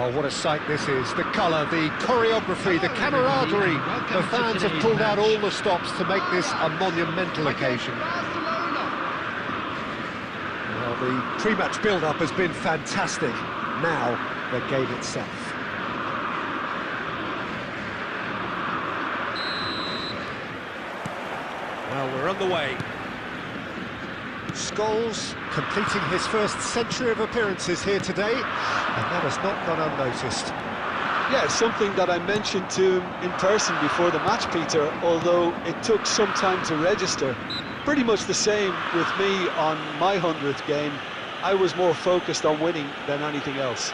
Oh, what a sight this is. The colour, the choreography, the camaraderie. The fans have pulled out all the stops to make this a monumental occasion. Well, the pre-match build-up has been fantastic. Now, the game itself. Well, we're on the way. Scholes completing his first century of appearances here today, and that has not gone unnoticed. Yeah, something that I mentioned to him in person before the match, Peter, although it took some time to register. Pretty much the same with me on my 100th game. I was more focused on winning than anything else.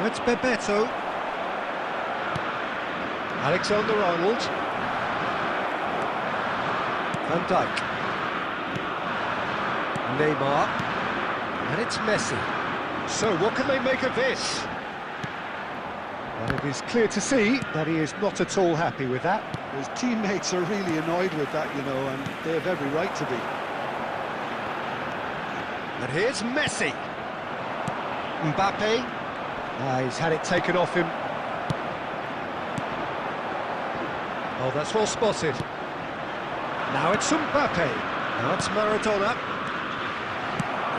It's Bebeto. Alexander-Arnold. Van Dijk. Neymar. And it's Messi. So what can they make of this? Well, it is clear to see that he is not at all happy with that. His teammates are really annoyed with that, you know, and they have every right to be. And here's Messi. Mbappe. He's had it taken off him. Oh, that's well spotted. Now it's Mbappe. Now it's Maradona.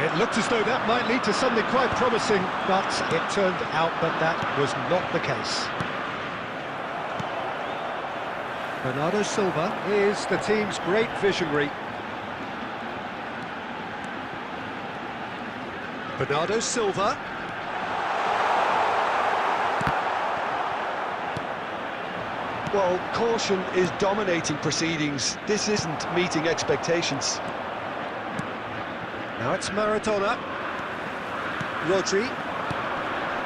It looked as though that might lead to something quite promising, but it turned out that that was not the case. Bernardo Silva is the team's great visionary. Bernardo Silva. Well, caution is dominating proceedings. This isn't meeting expectations. Now it's Maradona. Rodri.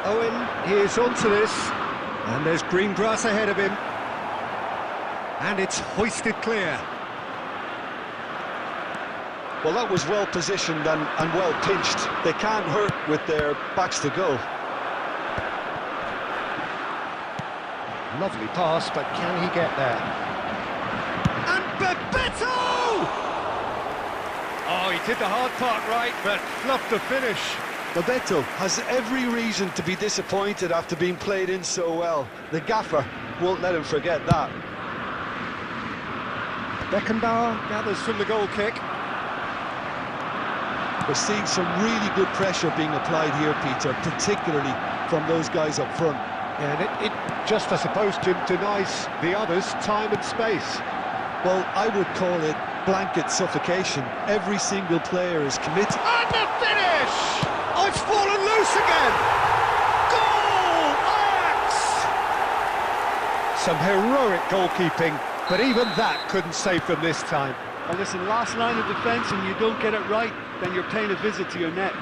Owen, he is onto this. And there's green grass ahead of him. And it's hoisted clear. Well, that was well positioned and well pinched. They can't hurt with their backs to goal. Lovely pass, but can he get there? And Bebeto! Oh, he did the hard part right, but fluffed the finish. Bebeto has every reason to be disappointed after being played in so well. The gaffer won't let him forget that. Beckenbauer gathers from the goal kick. We're seeing some really good pressure being applied here, Peter, particularly from those guys up front. And it just, I suppose, denies the others time and space. Well, I would call it blanket suffocation. Every single player is committed. And the finish! Oh, it's fallen loose again! Goal! Ajax! Some heroic goalkeeping, but even that couldn't save them this time. Well, listen, last line of defence, and you don't get it right, then you're paying a visit to your net.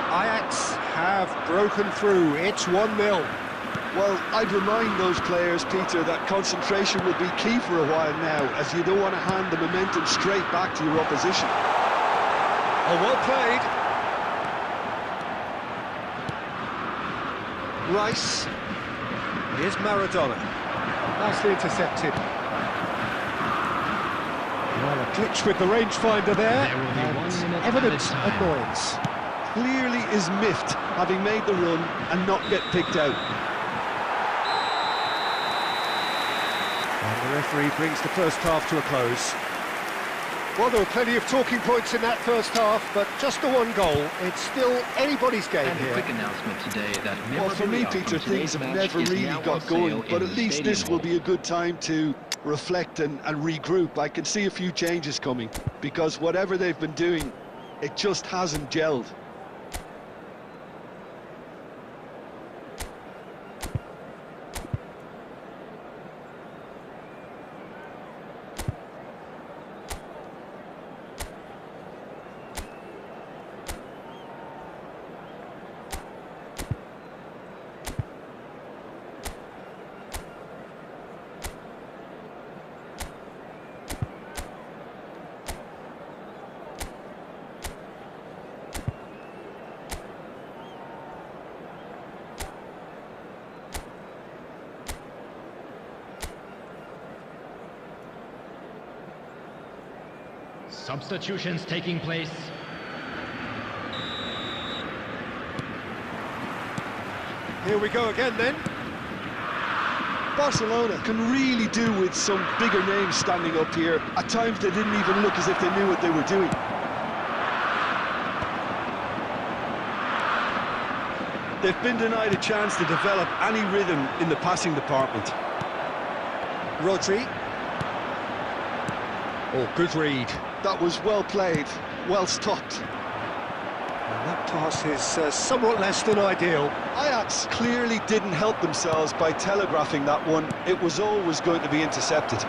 Ajax have broken through. It's 1-0. Well, I'd remind those players, Peter, that concentration will be key for a while now, as you don't want to hand the momentum straight back to your opposition. Oh, well played. Rice. Here's Maradona. Nicely intercepted. Well, a glitch with the rangefinder there, and evident annoyance. Clearly is miffed, having made the run and not get picked out. And the referee brings the first half to a close. Well, there were plenty of talking points in that first half, but just the one goal. It's still anybody's game and here. a quick announcement today that Well, for me, Peter, things have never really got going, but at least this will be a good time to reflect and regroup. I can see a few changes coming, because whatever they've been doing, it just hasn't gelled. Substitutions taking place. Here we go again then. Barcelona can really do with some bigger names standing up here. At times they didn't even look as if they knew what they were doing. They've been denied a chance to develop any rhythm in the passing department. Rodri. Oh, good read. That was well played, well stopped. And that pass is somewhat less than ideal. Ajax clearly didn't help themselves by telegraphing that one. It was always going to be intercepted.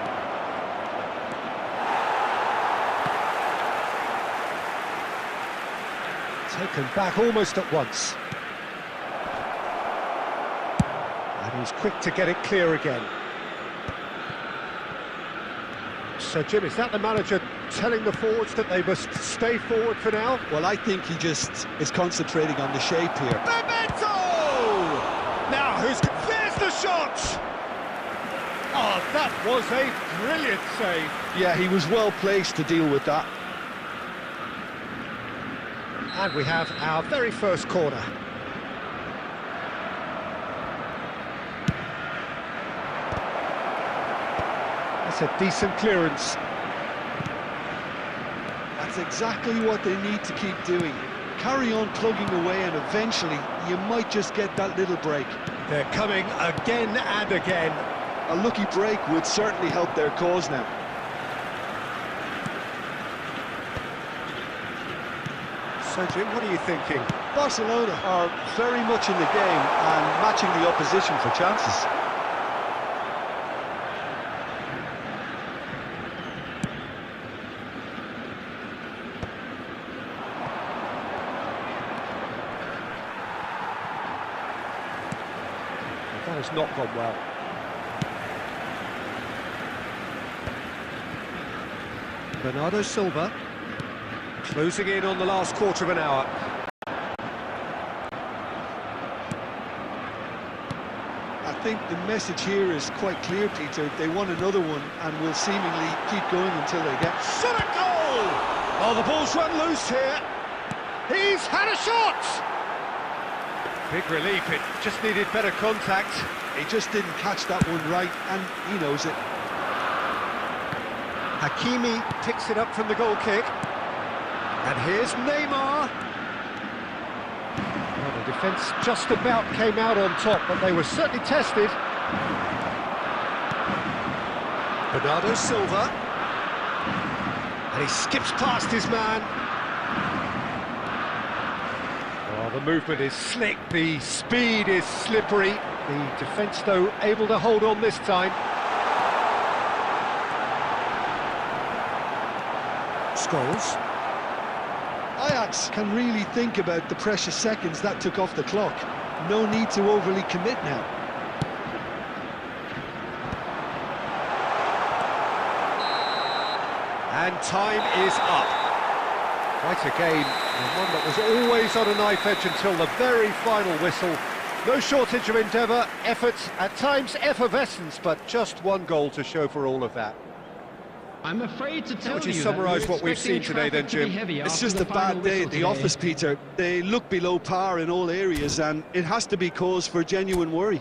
Taken back almost at once. And he's quick to get it clear again. So, Jim, is that the manager telling the forwards that they must stay forward for now? Well, I think he just is concentrating on the shape here. Memento! Now, there's the shot! Oh, that was a brilliant save. Yeah, he was well placed to deal with that. And we have our very first corner. That's a decent clearance. That's exactly what they need to keep doing. Carry on plugging away and eventually you might just get that little break. They're coming again and again. A lucky break would certainly help their cause now. So, Jim, what are you thinking? Barcelona are very much in the game and matching the opposition for chances. That has not gone well. Bernardo Silva closing in on the last quarter of an hour. I think the message here is quite clear, Peter. They want another one and will seemingly keep going until they get... Shot a goal! Oh, the ball's run loose here. He's had a shot! Big relief, it just needed better contact. He just didn't catch that one right, and he knows it. Hakimi picks it up from the goal kick. And here's Neymar. Well, the defence just about came out on top, but they were certainly tested. Bernardo Silva. And he skips past his man. Oh, the movement is slick, the speed is slippery. The defence, though, able to hold on this time. Scholes. Ajax can really think about the precious seconds that took off the clock. No need to overly commit now. And time is up. Quite a game, and one that was always on a knife edge until the very final whistle. No shortage of endeavour, effort, at times effervescence, but just one goal to show for all of that. I'm afraid to tell How would you that summarise we're what we've seen expecting today then, traffic to be Jim? heavy It's after just the a bad final day whistle at the today. office, Peter. They look below par in all areas, and it has to be cause for genuine worry.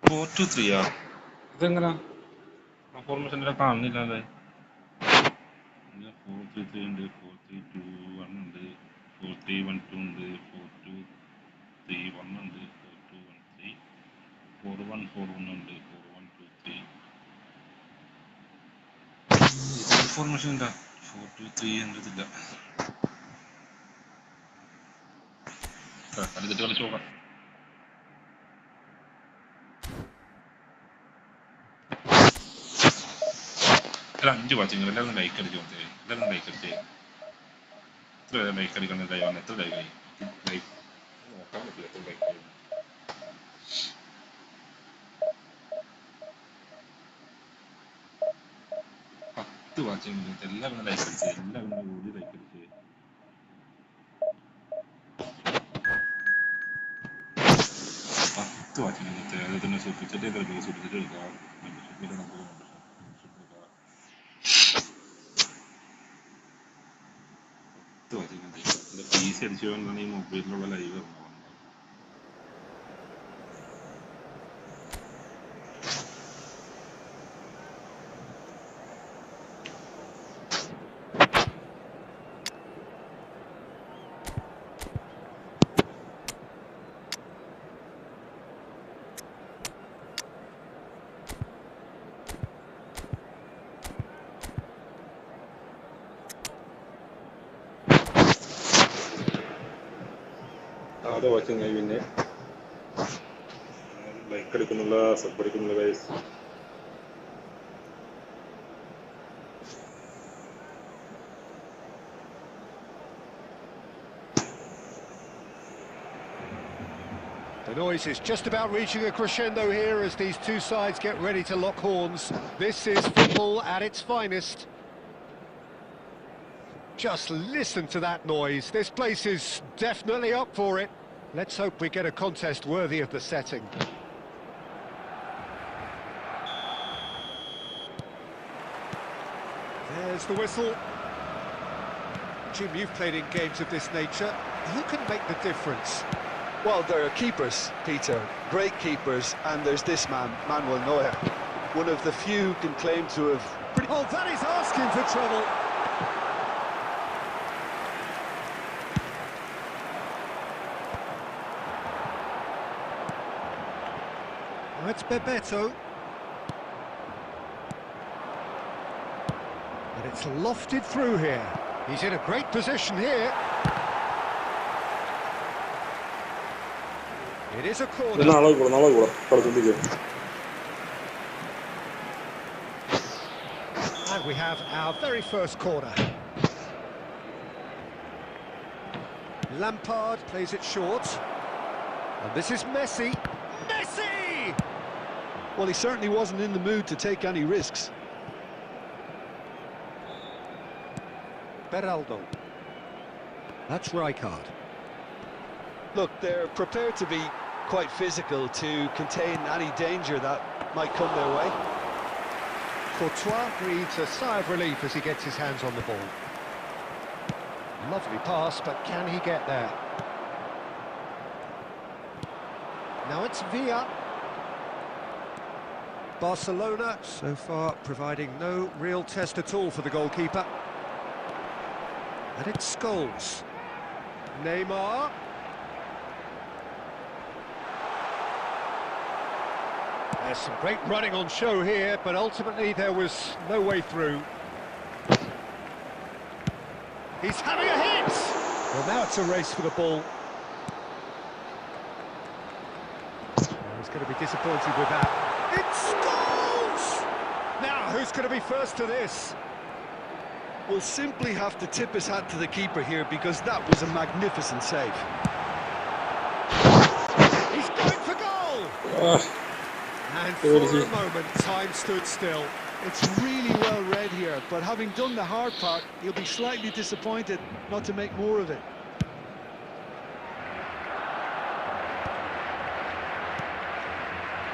4-3 ആ ഇതെങ്ങനാ ഫോർമേഷൻ്റെ കാണുന്നില്ലല്ലേ 4-3-3 ഉണ്ട് 4-3-2-1 ഉണ്ട് 4-3-1-2 ഉണ്ട് 4-2-3-1 ഉണ്ട് 4-2-1-3 4-1-4-1 ഉണ്ട് 4-1-2-3 formation ഇല്ല 4-2-3 എന്നതില്ല അടുത്തിട്ട് കളിച്ച് നോക്കാം അല്ല 5 വാച്ചിങ് എല്ലാവരും ലൈക്ക് അടിച്ചു എല്ലാവരും ലൈക്ക് അടിച്ചേ എത്ര ലൈക്ക് അടിക്കണമെന്നില്ല എത്ര ലൈക്കായി ലൈക്ക് നോക്കാൻ പറ്റില്ല എത്ര ലൈക്കായി 10 വാച്ചിങ് എല്ലാവരും ലൈക്ക് അടിച്ചേ എല്ലാവരും കൂടി ലൈക്ക് അടിച്ചേ 10 വാച്ചിങ് അത് തന്നെ സൂപ്പിച്ചിട്ട് സൂപ്പിച്ചിട്ട് എടുക്കാം മെമ്പർഷിപ്പിൻ്റെ നമ്പർ പീസ് അടിച്ചു കൊണ്ടാണ് ഈ മൊബൈലിലുള്ള ലൈവ് അത് വാച്ചിങ് ആയി പിന്നെ ലൈക്ക് എടുക്കുന്നുള്ള സബ് എടുക്കുന്നുള്ള guys The noise is just about reaching a crescendo here as these two sides get ready to lock horns. This is football at its finest. Just listen to that noise. This place is definitely up for it. Let's hope we get a contest worthy of the setting. There's the whistle. Jim, you've played in games of this nature. Who can make the difference? Well, there are keepers, Peter, great keepers, and there's this man, Manuel Neuer. One of the few who can claim to have... Oh, that is asking for trouble. It's Bebeto. And it's lofted through here. He's in a great position here. It is a corner. And we have our very first corner. Lampard plays it short. And this is Messi. Messi! Well, he certainly wasn't in the mood to take any risks. Beraldo. That's Rijkaard. Look, they're prepared to be quite physical to contain any danger that might come their way. Courtois breathes a sigh of relief as he gets his hands on the ball. Lovely pass, but can he get there? Now it's Villa. Barcelona, so far, providing no real test at all for the goalkeeper. And it's Scholes. Neymar. There's some great running on show here, but ultimately there was no way through. He's having a hit! Well, now it's a race for the ball. He's going to be disappointed with that. It's Scholes! Now, who's going to be first to this? We'll simply have to tip his hat to the keeper here because that was a magnificent save. He's going for goal! And for a moment, time stood still. It's really well read here, but having done the hard part, he'll be slightly disappointed not to make more of it.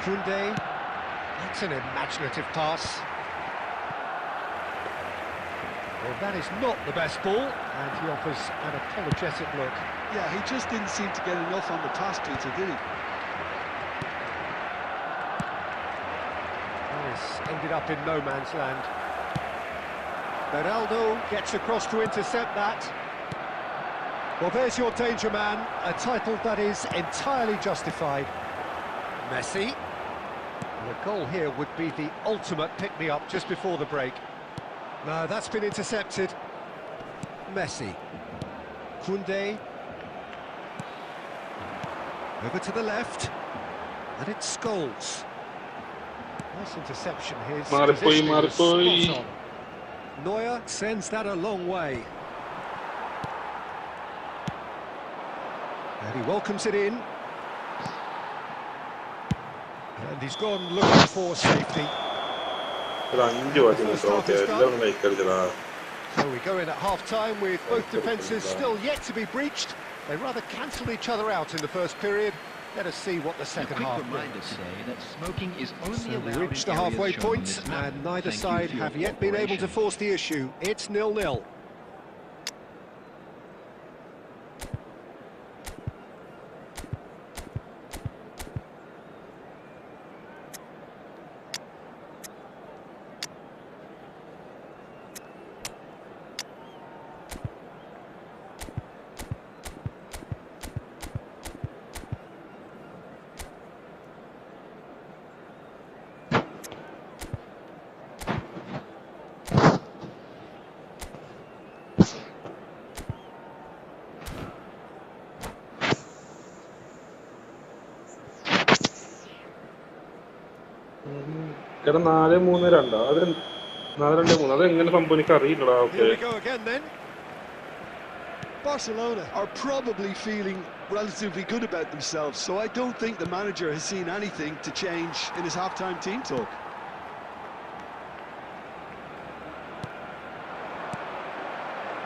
Koundé, that's an imaginative pass. Well, that is not the best ball, and he offers an apologetic look. Yeah, he just didn't seem to get enough on the pass, Peter, did he? ended up in no man's land. Beraldo gets across to intercept that. Well, there's your danger man, a title that is entirely justified. Messi. The goal here would be the ultimate pick-me-up just before the break. No, that's been intercepted. Messi. Koundé. Over to the left. And it's Scholes. Nice interception. His positioning was spot on. Neuer sends that a long way. And he welcomes it in. And he's gone looking for safety. So we go in at half-time with both defences still yet to be breached. They rather cancelled each other out in the first period. Let us see what the second half brings. Say that smoking is only So we allowed reached in the halfway areas shown on point, this map. and neither Thank you side for your have yet been able to cooperation. force the issue. It's 0-0. എടാ 4-3-2 അത് 4-2-3 അതെങ്ങനെ സംഭവം എനിക്ക് അറിയില്ലടാ. Here we go again then. Barcelona are probably feeling relatively good about themselves, so I don't think the manager has seen anything to change in his half-time team talk.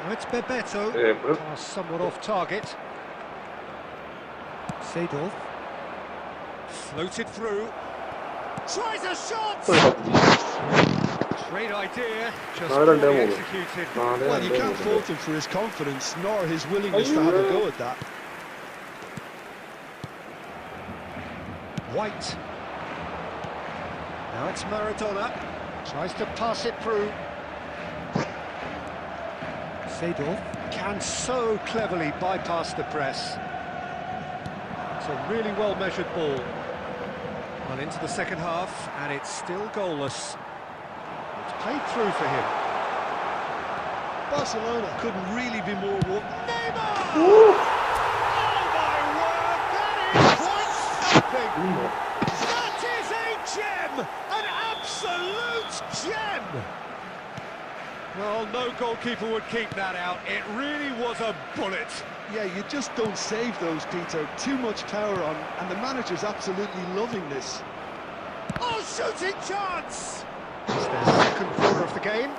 Now it's Bebeto. Pass somewhat off target. Seedorf. Floated through. Tries a shot! Great idea, just poorly executed. Well, you can't fault him for his confidence, nor his willingness to have a go at that. White. Now it's Maradona. Tries to pass it through. Seedorf can so cleverly bypass the press. It's a really well-measured ball. Well, into the second half, and it's still goalless. It's played through for him. Barcelona couldn't really be more... Neymar! Oh, my word, that is quite something! That is a gem! An absolute gem! Well, no goalkeeper would keep that out. It really was a bullet. Yeah, you just don't save those, Peter. Too much power on, and the manager's absolutely loving this. Oh, shooting chance! It's their second corner of the game.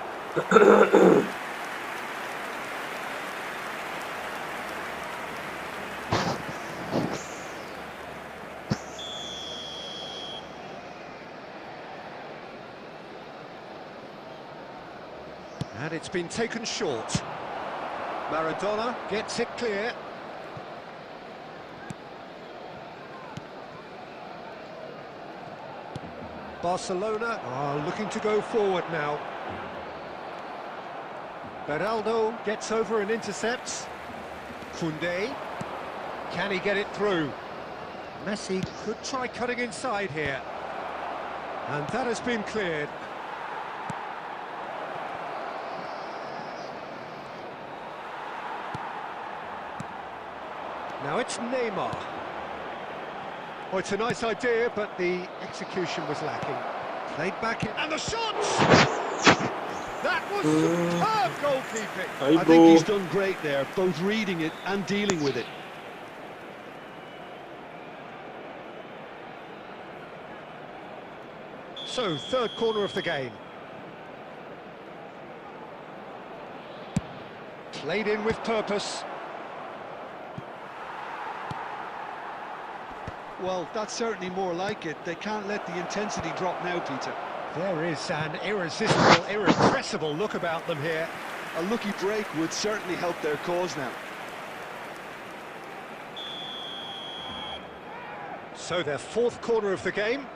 And it's been taken short. Maradona gets it clear. Barcelona are looking to go forward now. Beraldo gets over and intercepts. Koundé. Can he get it through? Messi could try cutting inside here. And that has been cleared. Now it's Neymar. Oh, it's a nice idea, but the execution was lacking. Played back in, and the shots! That was superb goalkeeping. I think he's done great there, both reading it and dealing with it. So, third corner of the game. Played in with purpose. Well, that's certainly more like it. They can't let the intensity drop now, Peter. There is an irresistible, irrepressible look about them here. A lucky break would certainly help their cause now. So their fourth corner of the game.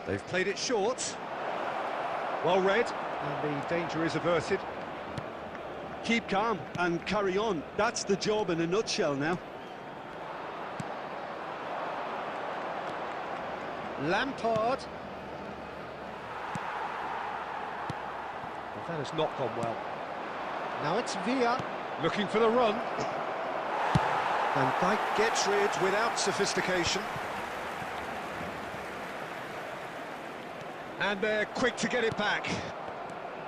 They've played it short. Well read, and the danger is averted. Keep calm and carry on. That's the job in a nutshell now. Lampard. Well, that has not gone well. Now it's Villa, looking for the run. Van Dijk gets rid without sophistication. And they're quick to get it back.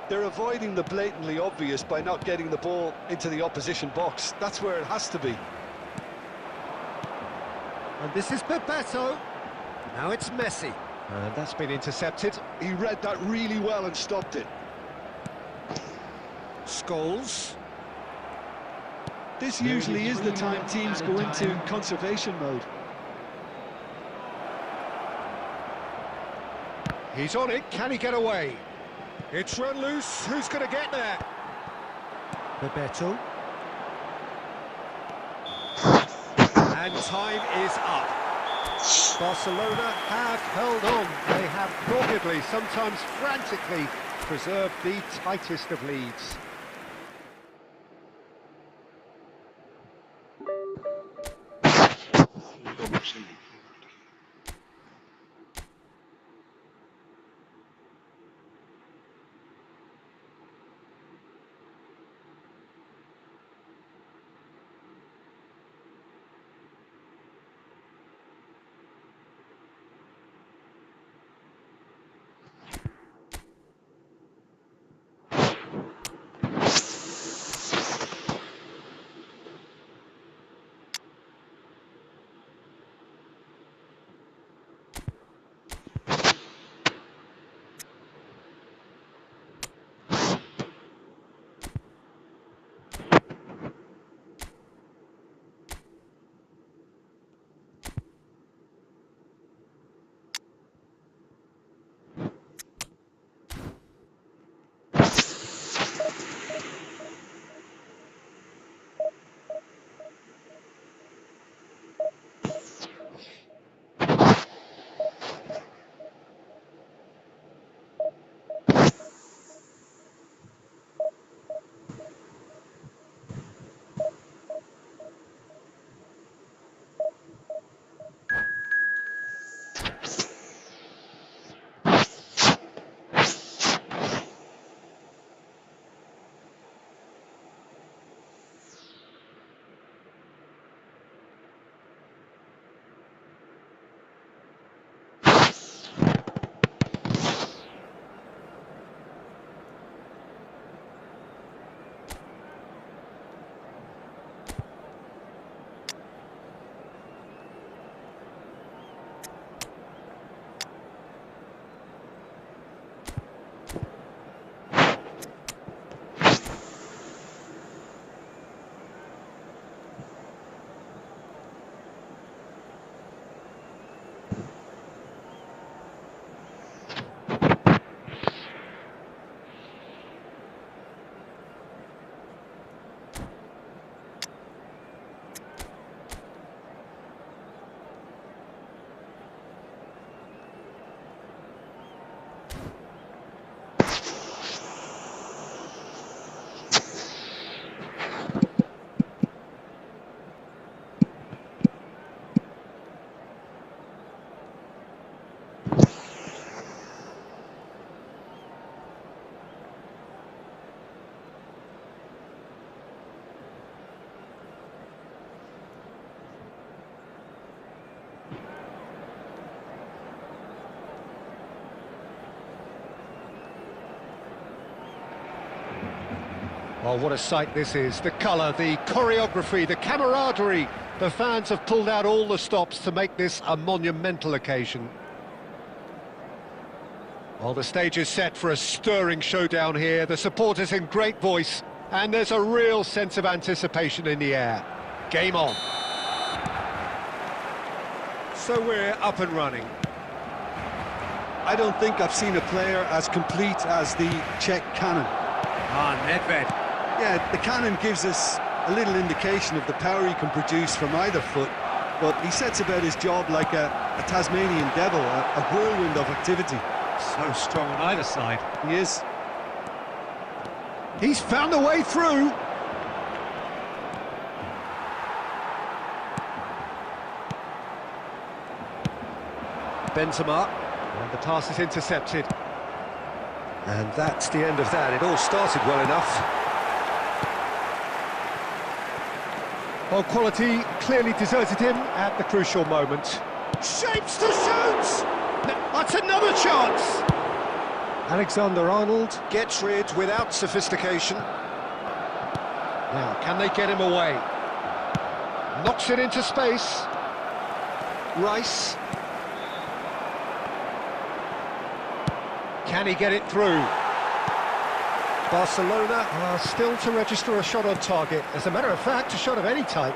They're avoiding the blatantly obvious by not getting the ball into the opposition box. That's where it has to be. And this is Bebeto. Now it's Messi. And that's been intercepted. He read that really well and stopped it. Scholes. This usually is the time teams go into conservation mode. He's on it. Can he get away? It's run loose. Who's going to get there? Bebeto. And time is up. Barcelona have held on. They have doggedly, sometimes frantically, preserved the tightest of leads. Oh, what a sight this is. The colour, the choreography, the camaraderie. The fans have pulled out all the stops to make this a monumental occasion. Well, the stage is set for a stirring showdown here. The supporters in great voice, and there's a real sense of anticipation in the air. Game on. So we're up and running. I don't think I've seen a player as complete as the Czech cannon. Ah, Nedved. Yeah, the cannon gives us a little indication of the power he can produce from either foot. but he sets about his job like a Tasmanian devil, a whirlwind of activity. So strong on either side. He is. He's found a way through. Benzema, and the pass is intercepted. And that's the end of that. It all started well enough. Well, quality clearly deserted him at the crucial moment. Shapes to shoot! That's another chance! Alexander-Arnold gets rid without sophistication. Now, can they get him away? Knocks it into space. Rice. Can he get it through? Barcelona are still to register a shot on target. As a matter of fact, a shot of any type.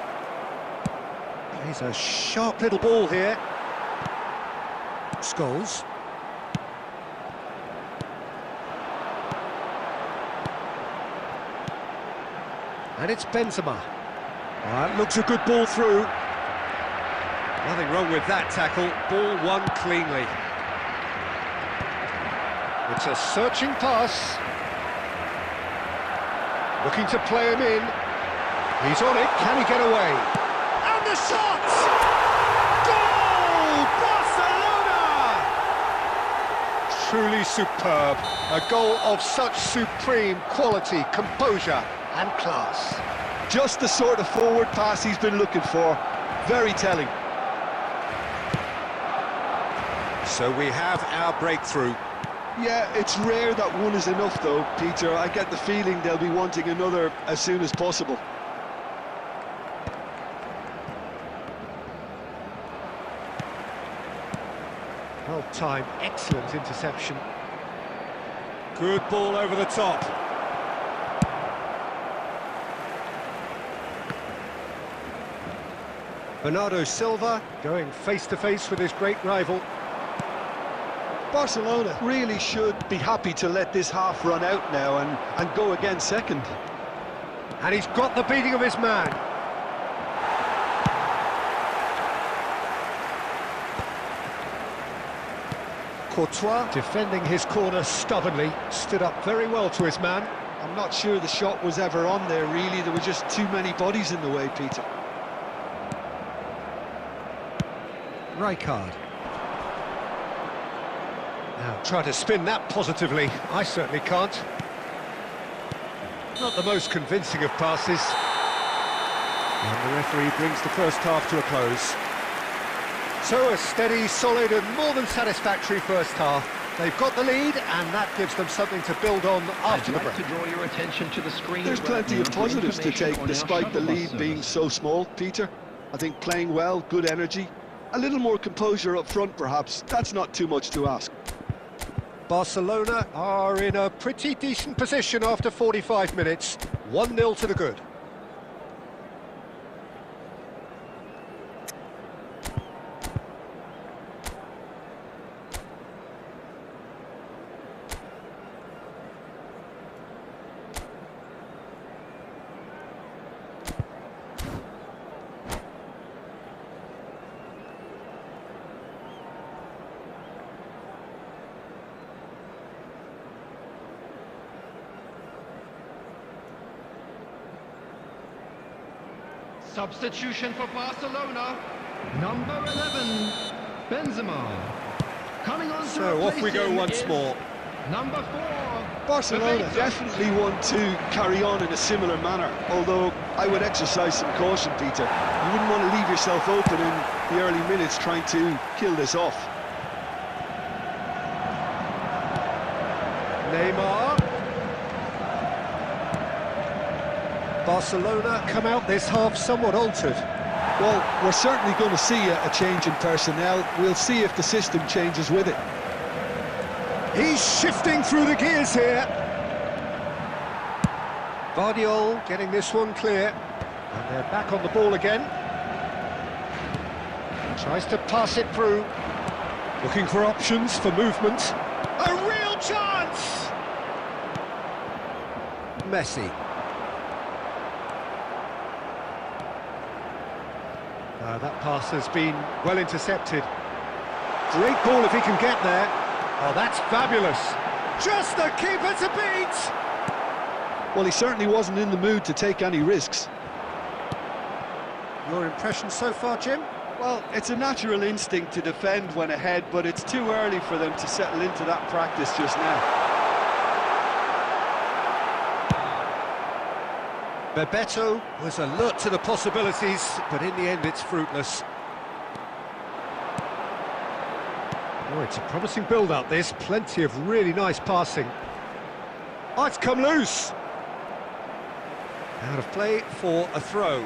He's a sharp little ball here. Scholes. And it's Benzema. That looks a good ball through. Nothing wrong with that tackle. Ball won cleanly. It's a searching pass. Looking to play him in. He's on it. Can he get away? And the shot! Goal! Barcelona! Truly superb. A goal of such supreme quality, composure and class. Just the sort of forward pass he's been looking for. Very telling. So we have our breakthrough. Yeah, it's rare that one is enough though, Peter. I get the feeling they'll be wanting another as soon as possible. Well timed, excellent interception. Good ball over the top. Bernardo Silva going face-to-face with his great rival. Barcelona really should be happy to let this half run out now and go again second. And he's got the beating of his man. Courtois, defending his corner stubbornly, stood up very well to his man. I'm not sure the shot was ever on there, really. There were just too many bodies in the way, Peter. Rijkaard. Now, try to spin that positively. I certainly can't. Not the most convincing of passes. And the referee brings the first half to a close. So a steady, solid and more than satisfactory first half. They've got the lead and that gives them something to build on after the break. To draw your attention to the screen. There's plenty of positives to take despite the lead being so small, Peter. I think playing well, good energy, a little more composure up front perhaps. That's not too much to ask. Barcelona are in a pretty decent position after 45 minutes. 1-0 to the good. Substitution for Barcelona. Number 11, Benzema. Coming on. So off we go once more. Number 4. Barcelona definitely want to carry on in a similar manner, although I would exercise some caution, Peter. You wouldn't want to leave yourself open in the early minutes trying to kill this off. Neymar. Barcelona come out this half somewhat altered. Well, we're certainly going to see a change in personnel. We'll see if the system changes with it. He's shifting through the gears here. Vardiol getting this one clear. And they're back on the ball again. Tries to pass it through. Looking for options for movement. A real chance! Messi. That pass has been well intercepted. Great ball if he can get there. Oh, that's fabulous. Just the keeper to beat! Well, he certainly wasn't in the mood to take any risks. Your impression so far, Jim? Well, it's a natural instinct to defend when ahead, but it's too early for them to settle into that practice just now. Bebeto was alert to the possibilities, but in the end it's fruitless. Oh, it's a promising build-up, this. Plenty of really nice passing. Oh, it's come loose! Out of play for a throw.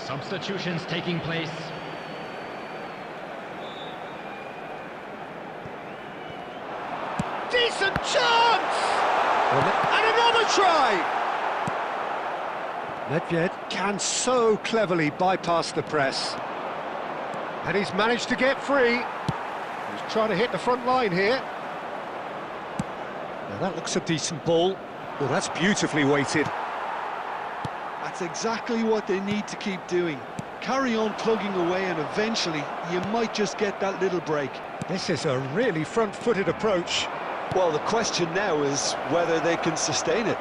Substitutions taking place. Decent chance! And another try! Nedved can so cleverly bypass the press. And he's managed to get free. He's trying to hit the front line here. Now that looks a decent ball. Well, that's beautifully weighted. That's exactly what they need to keep doing. Carry on plugging away and eventually you might just get that little break. This is a really front-footed approach. Well, the question now is whether they can sustain it.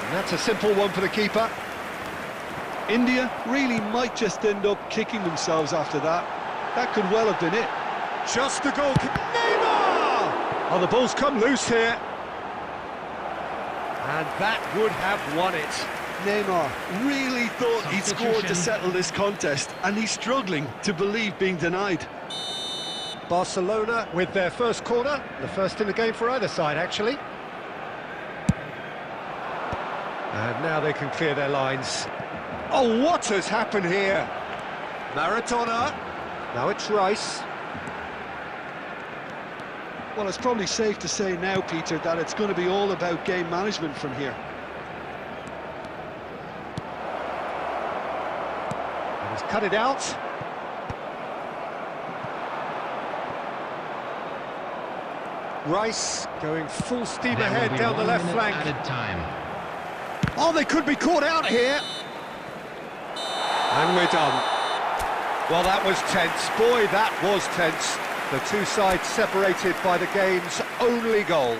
And that's a simple one for the keeper. India really might just end up kicking themselves after that. That could well have been it. Just the goal. Neymar! Oh, the ball's come loose here. And that would have won it. Neymar really thought he scored to settle this contest, and he's struggling to believe being denied. Barcelona with their first corner, the first in the game for either side, actually. And now they can clear their lines. Oh, what has happened here? Maradona. Now it's Rice. Well, it's probably safe to say now, Peter, that it's going to be all about game management from here. And he's cut it out. Rice going full steam ahead down the left flank. Added time. Oh, they could be caught out here. And we're done. Well, that was tense. Boy, that was tense. The two sides separated by the game's only goal.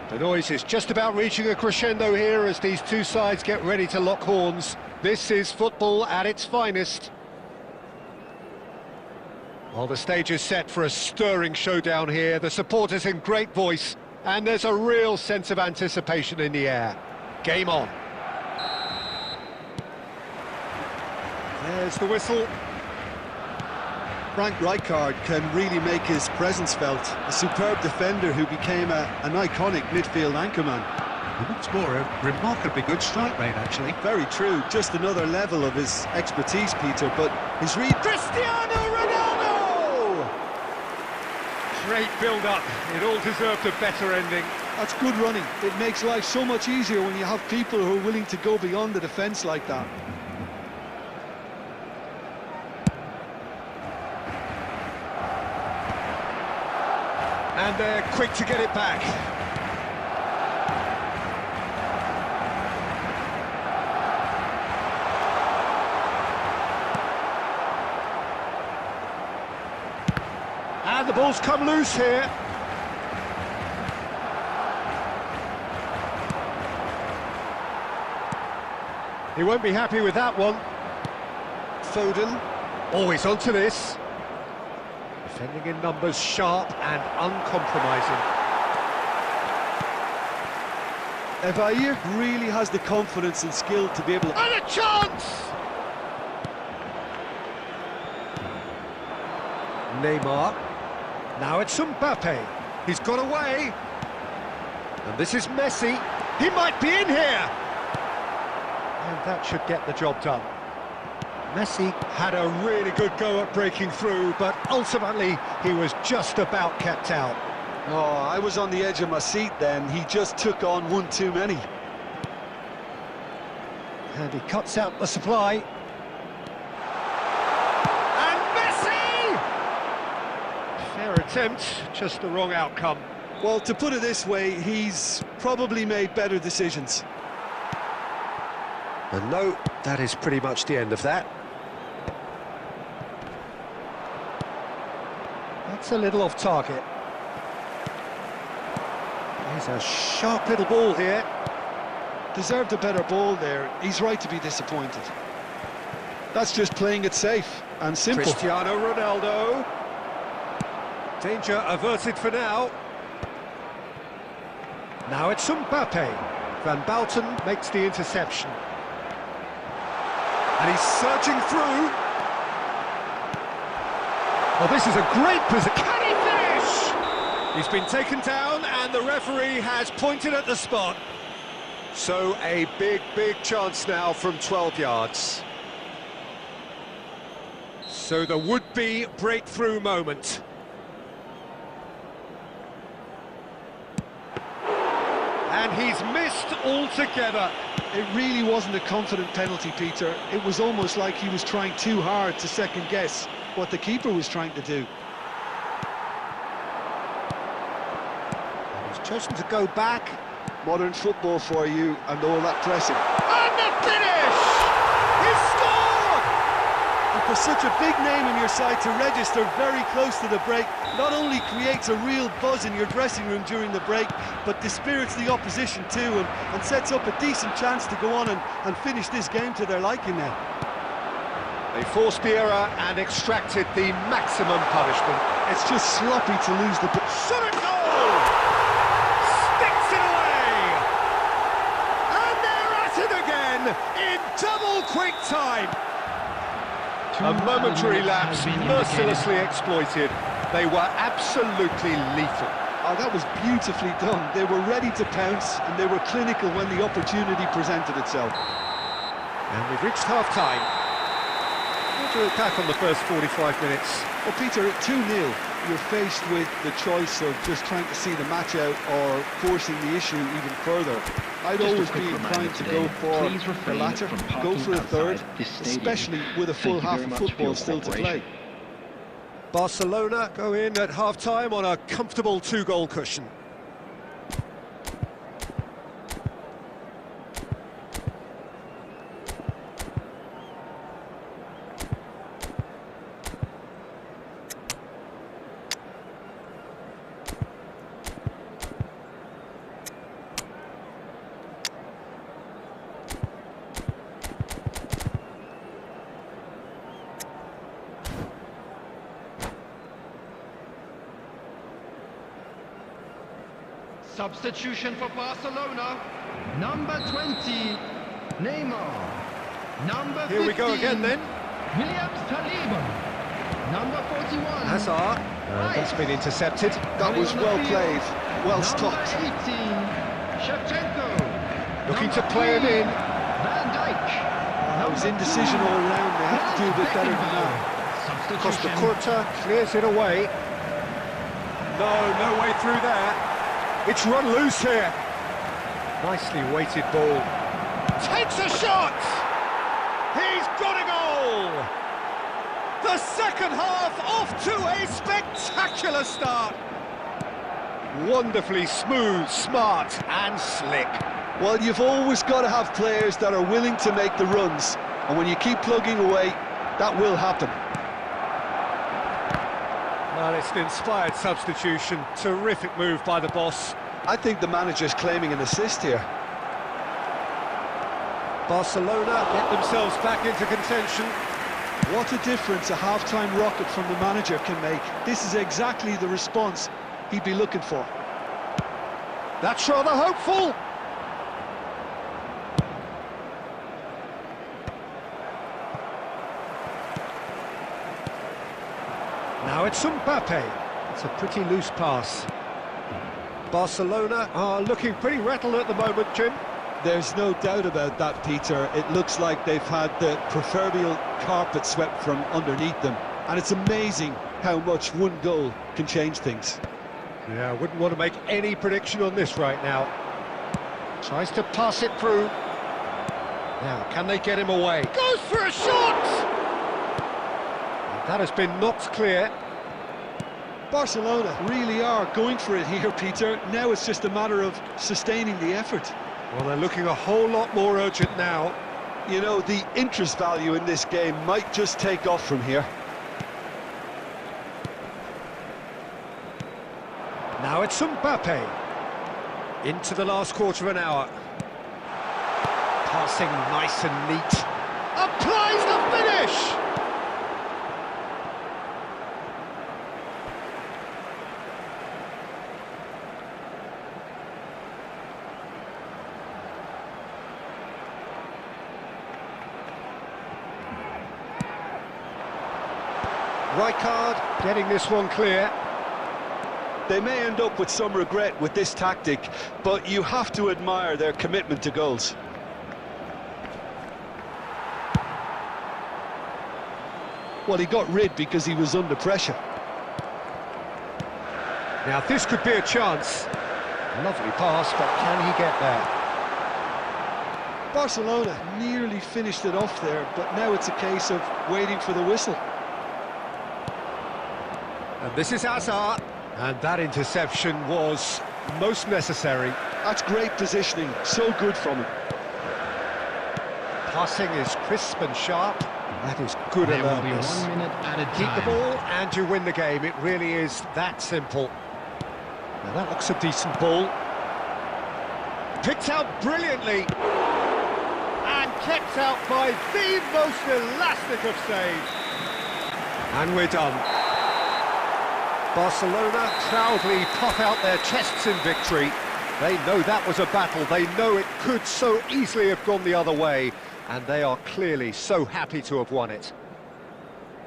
The noise is just about reaching a crescendo here as these two sides get ready to lock horns. This is football at its finest. Well, the stage is set for a stirring showdown here. The supporters in great voice, and there's a real sense of anticipation in the air. Game on. There's the whistle. Frank Rijkaard can really make his presence felt. A superb defender who became an iconic midfield anchorman. Looks more a remarkably good strike rate, actually. Very true, just another level of his expertise, Peter, but his read... Cristiano Ronaldo! Great build-up. It all deserved a better ending. That's good running. It makes life so much easier when you have people who are willing to go beyond the defence like that. And they're quick to get it back. And the ball's come loose here. He won't be happy with that one. Foden, always onto this. Defending in numbers, sharp and uncompromising. Evair really has the confidence and skill to be able to... And a chance! Neymar. Now it's Mbappe. He's got away. And this is Messi. He might be in here! And that should get the job done. Messi had a really good go at breaking through, but ultimately he was just about kept out. Oh, I was on the edge of my seat then. He just took on one too many. And he cuts out the supply. And Messi! Fair attempt, just the wrong outcome. Well, to put it this way, he's probably made better decisions. And no, that is pretty much the end of that. That's a little off target. There's a sharp little ball here. Deserved a better ball there. He's right to be disappointed. That's just playing it safe and simple. Cristiano Ronaldo. Danger averted for now. Now it's Mbappe. Van Bouten makes the interception. And he's surging through. Oh, this is a great position. Can he finish? He's been taken down and the referee has pointed at the spot. So a big, big chance now from 12 yards. So the would-be breakthrough moment. And he's missed altogether. It really wasn't a confident penalty, Peter. It was almost like he was trying too hard to second-guess what the keeper was trying to do. He's chosen to go back. Modern football for you and all that pressing. And the finish! He's scored! And for such a big name in your side to register very close to the break, not only creates a real buzz in your dressing room during the break, but dispirits the opposition too, and sets up a decent chance to go on and finish this game to their liking now. They forced the error and extracted the maximum punishment. It's just sloppy to lose the ball. Shot at goal! Sticks it away! And they're at it again in double quick time. A momentary lapse mercilessly exploited. They were absolutely lethal. Oh, that was beautifully done. They were ready to pounce and they were clinical when the opportunity presented itself. And we've reached half-time. What do you look back on the first 45 minutes? Well, Peter, at 2-0, you're faced with the choice of just trying to see the match out or forcing the issue even further. I'd always be inclined to go for the latter, go for a third, especially with a full half of football still to play. Barcelona go in at half-time on a comfortable 2-goal cushion. Substitution for Barcelona. Number 20, Neymar. Number 15, Here we go again then. Williams Saliba. Number 41, Hazard. That's been intercepted. That was well played, well stopped. Number 18, Shevchenko. Looking to play it in. Van Dijk. It was indecision all around. They have to do a bit better than that. Costa Curta clears it away. No way through there. It's run loose here. Nicely weighted ball. Takes a shot! He's got a goal! The second half off to a spectacular start. Wonderfully smooth, smart and slick. Well, you've always got to have players that are willing to make the runs, and when you keep plugging away, that will happen. Well, it's an inspired substitution. Terrific move by the boss. I think the manager's claiming an assist here. Barcelona get themselves back into contention. What a difference a half-time rocket from the manager can make. This is exactly the response he'd be looking for. That's rather hopeful. Now it's Mbappe. It's a pretty loose pass. Barcelona are looking pretty rattled at the moment, Jim. There's no doubt about that, Peter. It looks like they've had the proverbial carpet swept from underneath them. And it's amazing how much one goal can change things. Yeah, I wouldn't want to make any prediction on this right now. Tries to pass it through. Now, can they get him away? Goes for a shot! That has been knocked clear. Barcelona really are going for it here, Peter. Now it's just a matter of sustaining the effort. Well, they're looking a whole lot more urgent now. You know, the interest value in this game might just take off from here. Now it's Mbappe. Into the last quarter of an hour. Passing nice and neat. Applies the finish! Rijkaard getting this one clear. They may end up with some regret with this tactic, but you have to admire their commitment to goals. Well, he got rid because he was under pressure. Now this could be a chance. Lovely pass, but can he get there? Barcelona nearly finished it off there, but now it's a case of waiting for the whistle. And this is Hazard. And that interception was most necessary. That's great positioning, so good from him. Passing is crisp and sharp. That is good There will be alertness. 1 minute added Keep the time. ball and you win the game. It really is that simple. Now that looks a decent ball. Picked out brilliantly. And kept out by the most elastic of saves. And we're done. Barcelona proudly puff out their chests in victory. They know that was a battle. They know it could so easily have gone the other way. And they are clearly so happy to have won it.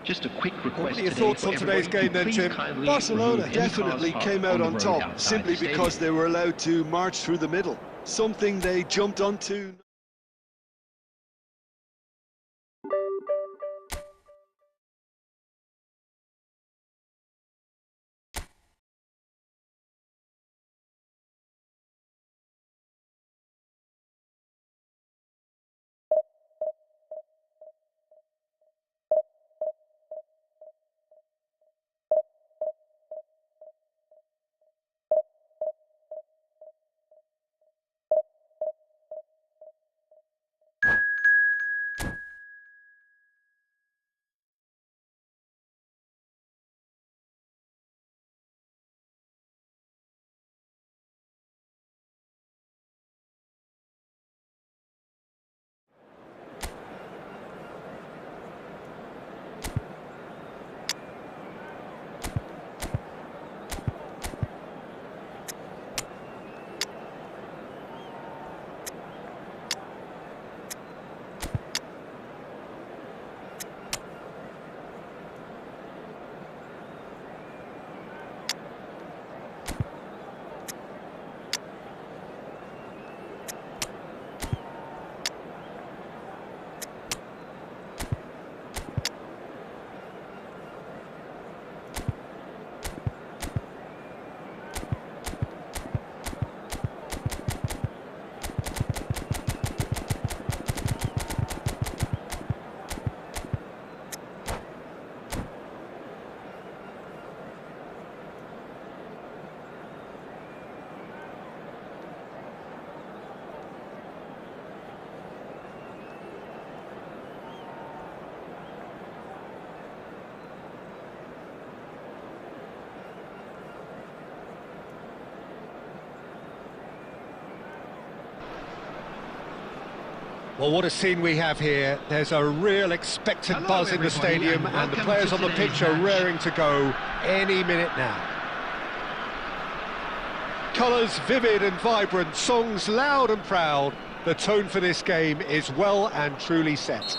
Just a quick request. What are your thoughts on today's game then, Jim? Barcelona definitely came out on top simply because they were allowed to march through the middle. Something they jumped onto. Well, what a scene we have here. There's a real expectant Hello, buzz in the everybody, stadium, and and the welcome players to on the today's pitch are match. raring to go any minute now. Colours vivid and vibrant, songs loud and proud. The tone for this game is well and truly set.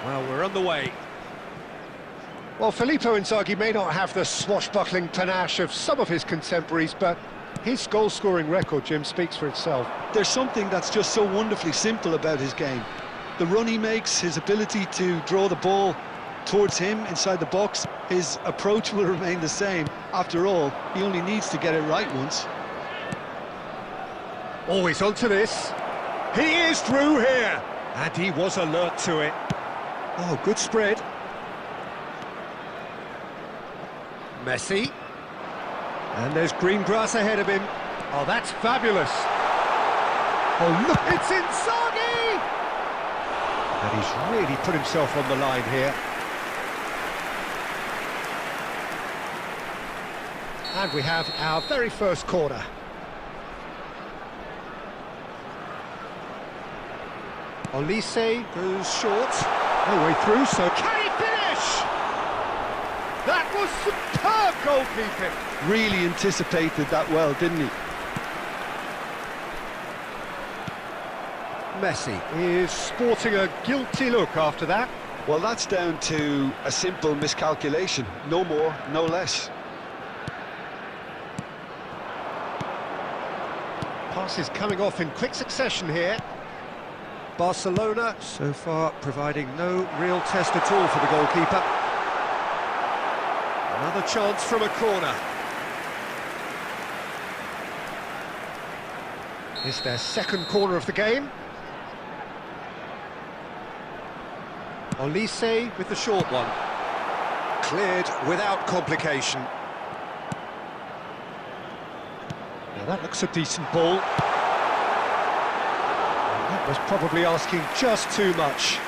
Well, we're on the way. Well, Filippo Inzaghi may not have the swashbuckling panache of some of his contemporaries, but his goal-scoring record, Jim, speaks for itself. There's something that's just so wonderfully simple about his game. The run he makes, his ability to draw the ball towards him inside the box, his approach will remain the same. After all, he only needs to get it right once. Always onto this. He is through here, and he was alert to it. Oh, good spread. Messi. And there's green grass ahead of him. Oh, that's fabulous. Oh, look, it's Inzaghi! And he's really put himself on the line here. And we have our very first corner. Olise goes short. No way through, so can he finish? That was superb goalkeeping. Really anticipated that well, didn't he? Messi is sporting a guilty look after that. Well, that's down to a simple miscalculation. No more, no less. Passes coming off in quick succession here. Barcelona so far providing no real test at all for the goalkeeper. Another chance from a corner. It's their second corner of the game. Olise with the short one. Cleared without complication. Now that looks a decent ball. That was probably asking just too much.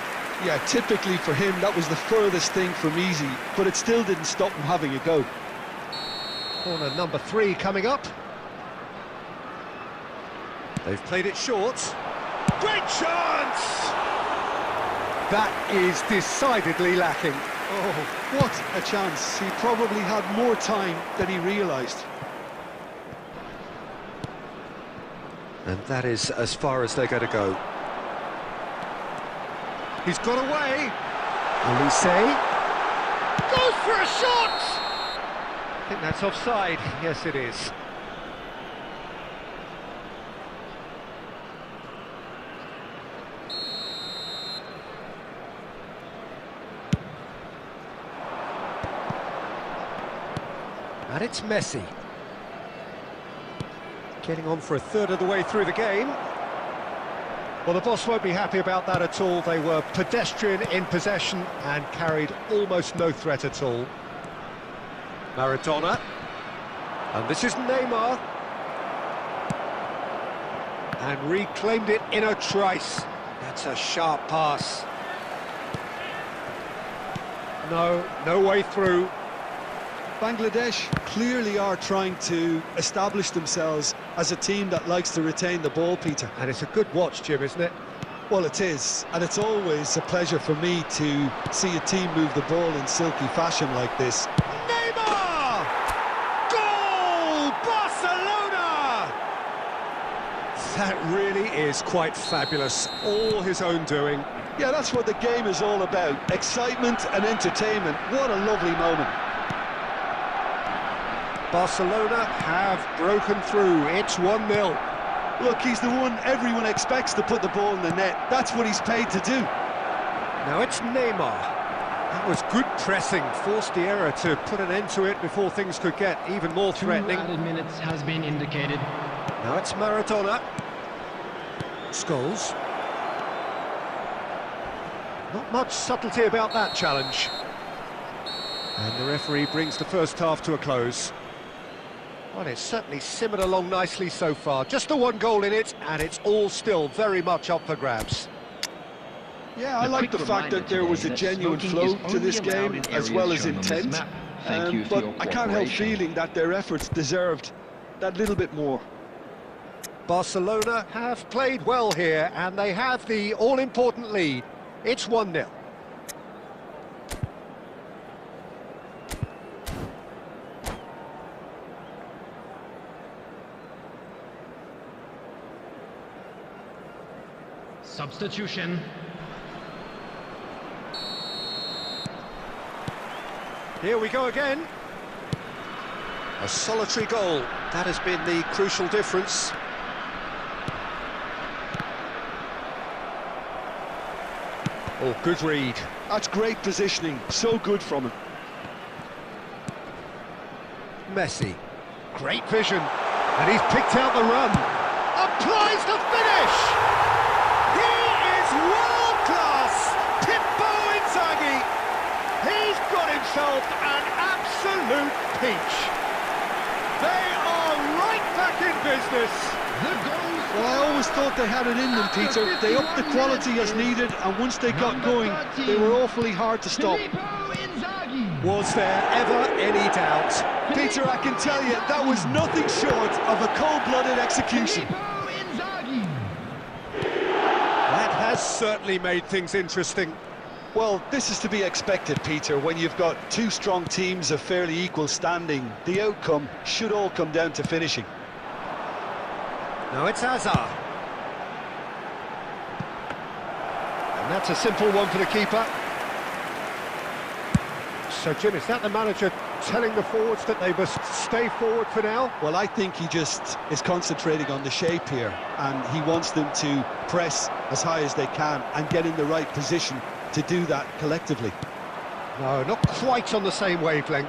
Yeah, typically for him, that was the furthest thing from easy, but it still didn't stop him having a go. Corner number 3 coming up. They've played it short. Great chance! That is decidedly lacking. Oh, what a chance. He probably had more time than he realised. And that is as far as they're going to go. He's got away. Olise goes for a shot! I think that's offside. Yes, it is. And it's Messi. Getting on for a third of the way through the game. Well, the boss won't be happy about that at all. They were pedestrian in possession and carried almost no threat at all. Maradona. And this is Neymar. And reclaimed it in a trice. That's a sharp pass. No way through. Bangladesh clearly are trying to establish themselves as a team that likes to retain the ball, Peter. And it's a good watch, Jim, isn't it? Well, it is, and it's always a pleasure for me to see a team move the ball in silky fashion like this. Neymar! Goal! Barcelona! That really is quite fabulous. All his own doing. Yeah, that's what the game is all about. Excitement and entertainment. What a lovely moment. Barcelona have broken through. It's 1-0. Look, he's the one everyone expects to put the ball in the net. That's what he's paid to do. Now it's Neymar. That was good pressing. Forced the error to put an end to it before things could get even more threatening. 2 added minutes has been indicated. Now it's Maradona. Scholes. Not much subtlety about that challenge. And the referee brings the first half to a close. Well, it's certainly simmered along nicely so far. Just the one goal in it, and it's all still very much up for grabs. Yeah, I like the fact that there was a genuine flow to this game, as well as intent. But I can't help feeling that their efforts deserved that little bit more. Barcelona have played well here, and they have the all-important lead. It's 1-0. Substitution. Here we go again. A solitary goal. That has been the crucial difference. Oh, good read. That's great positioning. So good from him. Messi. Great vision. And he's picked out the run. Applies the finish! He is world-class! Pippo Inzaghi! He's got himself an absolute peach. They are right back in business. Well, I always thought they had it in them, Peter. They upped the quality as needed, and once they got going, they were awfully hard to stop. Was there ever any doubt? Peter, I can tell you, that was nothing short of a cold-blooded execution. That has certainly made things interesting. Well, this is to be expected, Peter. When you've got two strong teams of fairly equal standing, the outcome should all come down to finishing. Now it's Hazard. And that's a simple one for the keeper. So, Jim, is that the manager telling the forwards that they must stay forward for now? Well, I think he just is concentrating on the shape here, and he wants them to press as high as they can and get in the right position to do that collectively. No, not quite on the same wavelength.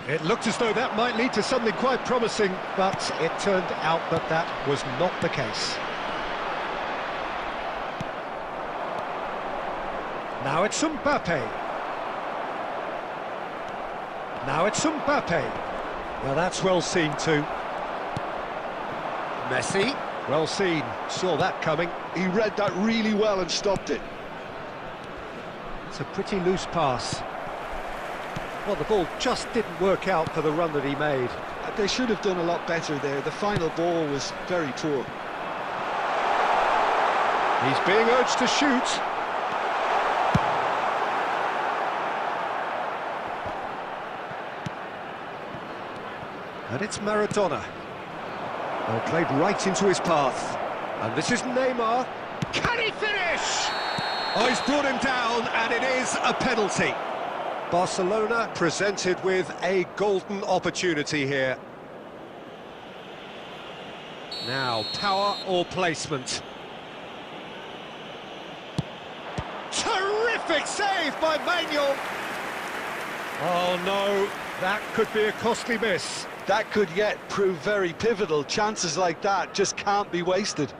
It looked as though that might lead to something quite promising, but it turned out that that was not the case. Now it's Mbappe. Now it's Mbappe. Well, that's well seen too. Messi, well seen, saw that coming. He read that really well and stopped it. It's a pretty loose pass. Well, the ball just didn't work out for the run that he made. They should have done a lot better there. The final ball was very poor. He's being urged to shoot. And it's Maradona. Well, played right into his path. And this is Neymar. Can he finish? Oh, he's brought him down, and it is a penalty. Barcelona presented with a golden opportunity here. Now, power or placement? Terrific save by Manuel. Oh no, that could be a costly miss. That could yet prove very pivotal. Chances like that just can't be wasted.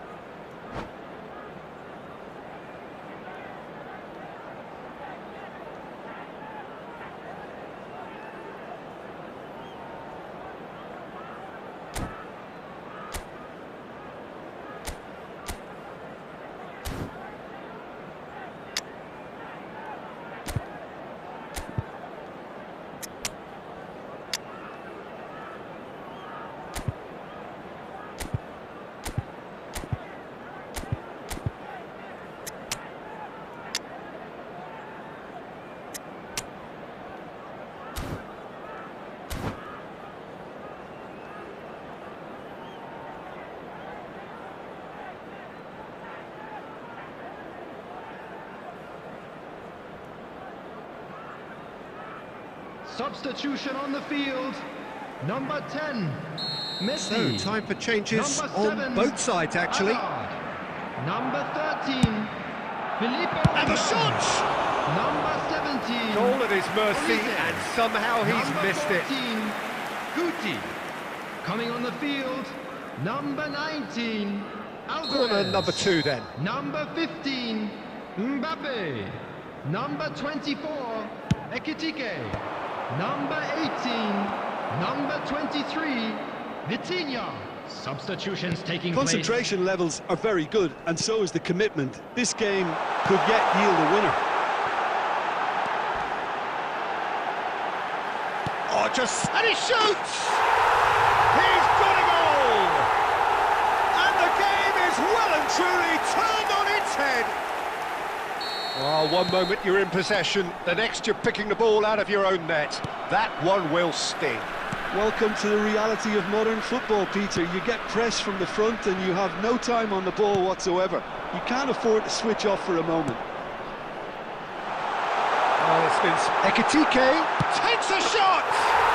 Substitution on the field. Number 10, Messi. So, time for changes Number on 7, both sides, actually. Hazard. Number 13, Filippo. And the shot! Number 17. Goal at his mercy, and somehow he's Number missed it. 14, Guti. Coming on the field, number 19, Alvarez. Corner number 2 then. Number 15, Mbappe. Number 24, Ekitike. Number 18, number 23, Vitinha. Substitutions taking Concentration levels are very good, and so is the commitment. This game could yet yield a winner. Oh, and he shoots! He's got a goal! And the game is well and truly turned on its head. Oh, one moment you're in possession, the next you're picking the ball out of your own net. That one will sting. Welcome to the reality of modern football, Peter. You get pressed from the front and you have no time on the ball whatsoever. You can't afford to switch off for a moment. Oh, it's been... Ekitike takes a shot!